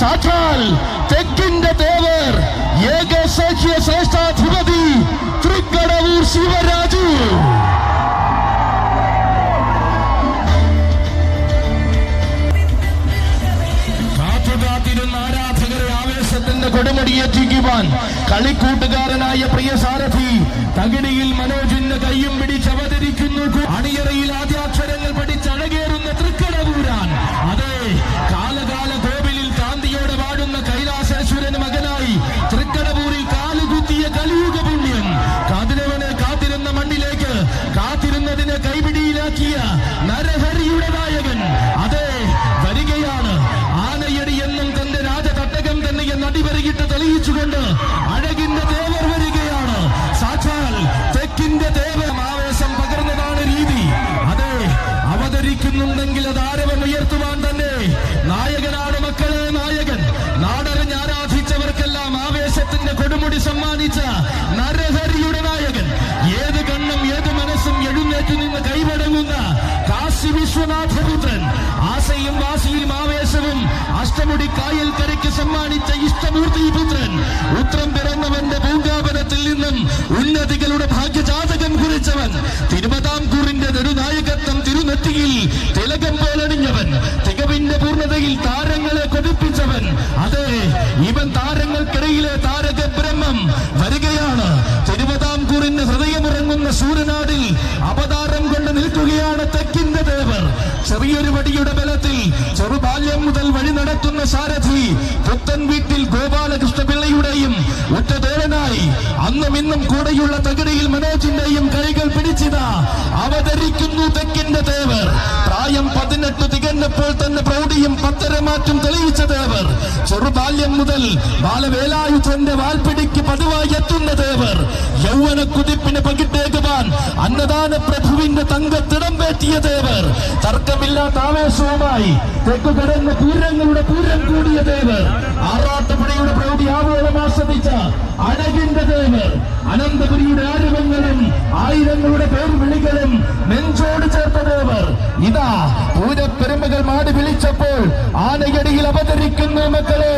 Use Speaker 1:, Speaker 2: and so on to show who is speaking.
Speaker 1: സാക്ഷാൽ തെക്കിന്റെ ദേവർ ഏകസഖ്യ ശ്രേഷ്ഠാധിപതി തൃക്കടവൂർ ശിവരാജു. കാത്തുകാത്തിരുന്ന ആരാധകരെ ആവേശത്തിന്റെ കൊടുമുടിയെത്തിക്കുവാൻ കളിക്കൂട്ടുകാരനായ പ്രിയ സാരഥി തകിടിയിൽ മനോജിന്റെ കയ്യും പിടിച്ചവതരിക്കുന്നു. അണിയറയിൽ ആദ്യാക്ഷരങ്ങൾ പഠിച്ചഴകേറുന്ന തൃക്കടവൂരാൻ. അതെ, കാലകാല കോവിലിൽ കാന്തിയോടെ വാടുന്ന കൈലാസേശ്വരന് മകനായി തൃക്കടവൂരിൽ കാലുകുത്തിയ കലിയുഗ പുണ്യം. കാതിരവനെ കാത്തിരുന്ന മണ്ണിലേക്ക് കാത്തിരുന്നതിനെ കൈപിടിയിലാക്കിയ നരഹരിയുടെ നായകൻ. അതെ, വരികയാണ്. ആനയടി എന്നും തന്റെ രാജതട്ടകം തന്നെ നടിവരയിട്ട് തെളിയിച്ചുകൊണ്ട് അഴകിന്റെ ദേവർ വരികയാണ്. സാക്ഷാൽ തെക്കിന്റെ ദേവർ. ആവേശം പകർന്നതാണ് രീതി. അതെ, അവതരിക്കുന്നുണ്ടെങ്കിൽ അത് ആരവം ഉയർത്തുവാൻ തന്നെ നായകനാണ് മക്കളെ, നായകൻ. നാടറിഞ്ഞ് ആരാധിച്ചവർക്കെല്ലാം ആവേശത്തിന്റെ കൊടുമുടി സമ്മാനിച്ച നരഹരിയുടെ നായകൻ. ഏത് കണ്ണും ഏത് മനസ്സും എഴുന്നേറ്റ് നിന്ന് കൈവടങ്ങുന്ന കാശി വിശ്വനാഥപുത്രൻ. ആശയും വാശിയും ആവേശവും അഷ്ടമുടി കായൽ കരയ്ക്ക് സമ്മാനിച്ച ഇഷ്ടമൂർത്തി പുത്രൻ. ഉത്രം പിറന്നവന്റെ പൂങ്കാപനത്തിൽ നിന്നും ഉന്നതികളുടെ ഭാഗ്യജാതകം കുറിച്ചവൻ. തിരുവിതാംകൂറിന്റെ നെടുനായകത്വം തിരുനെറ്റിയിൽ തിലകം പോലണിഞ്ഞവൻ. തികവിന്റെ പൂർണ്ണതയിൽ താരങ്ങളെ കൊതിപ്പിച്ചവൻ. അതെ, ഇവൻ താരങ്ങൾക്കിടയിലെ താരക ബ്രഹ്മം വരികയാണ്. തിരുവിതാംകൂറിന്റെ ഹൃദയമുറങ്ങുന്ന സൂര്യനാടിൽ അവതാരം കൊണ്ട് നിൽക്കുകയാണ് തെക്കിന്റെ ദേവർ. ചെറിയൊരു വടിയുടെ ബലത്തിൽ ചെറുബാല്യം മുതൽ വഴി നടത്തുന്ന സാരഥി പുത്തൻ വീട്ടിൽ ഗോപാലകൃഷ്ണപിള്ളയുടെയും ഉറ്റതേവനായി അന്നും ഇന്നും കൂടെയുള്ള തകിടിയിൽ മനോജിന്റെയും കൈകൾ പിടിച്ചിതാ അവതരിക്കുന്നു തെക്കിന്റെ ദേവർ. പ്രായം 18 തികഞ്ഞപ്പോൾ തന്നെ പ്രൗഢിയും പത്തരമാറ്റും തെളിയിച്ച ദേവർ. ചെറുബാല്യം മുതൽ ബാലവേലായുധന്റെ വാൽപ്പിടിക്ക് പതിവായി എത്തുന്ന ദേവർ. യൗവന കുതിപ്പിന് പകിട്ടേകുവാൻ അന്നദാന പ്രഭുവിന്റെ തങ്കത്തിടം പേറ്റിയ ദേവർ. തർക്കമില്ലാത്ത ആവേശവുമായി തെക്കുകടന്ന പൂരങ്ങളുടെ പൂരം കൂടിയ ദേവർ. ആറാട്ടുപുഴയുടെ പ്രൗഢി ആവോളം ആസ്വദിച്ച അഴകിന്റെ ദേവർ. അനന്തപുരിയുടെ ആരവങ്ങളും ആയിരങ്ങളുടെ പേർവിളികളും നെഞ്ചോട് ചേർത്ത ദേവർ. ഇതാ പൂരപ്പെരുമകൾ മാടി വിളിച്ചപ്പോൾ ആനയടിയിൽ അവതരിക്കുന്ന മക്കളെ.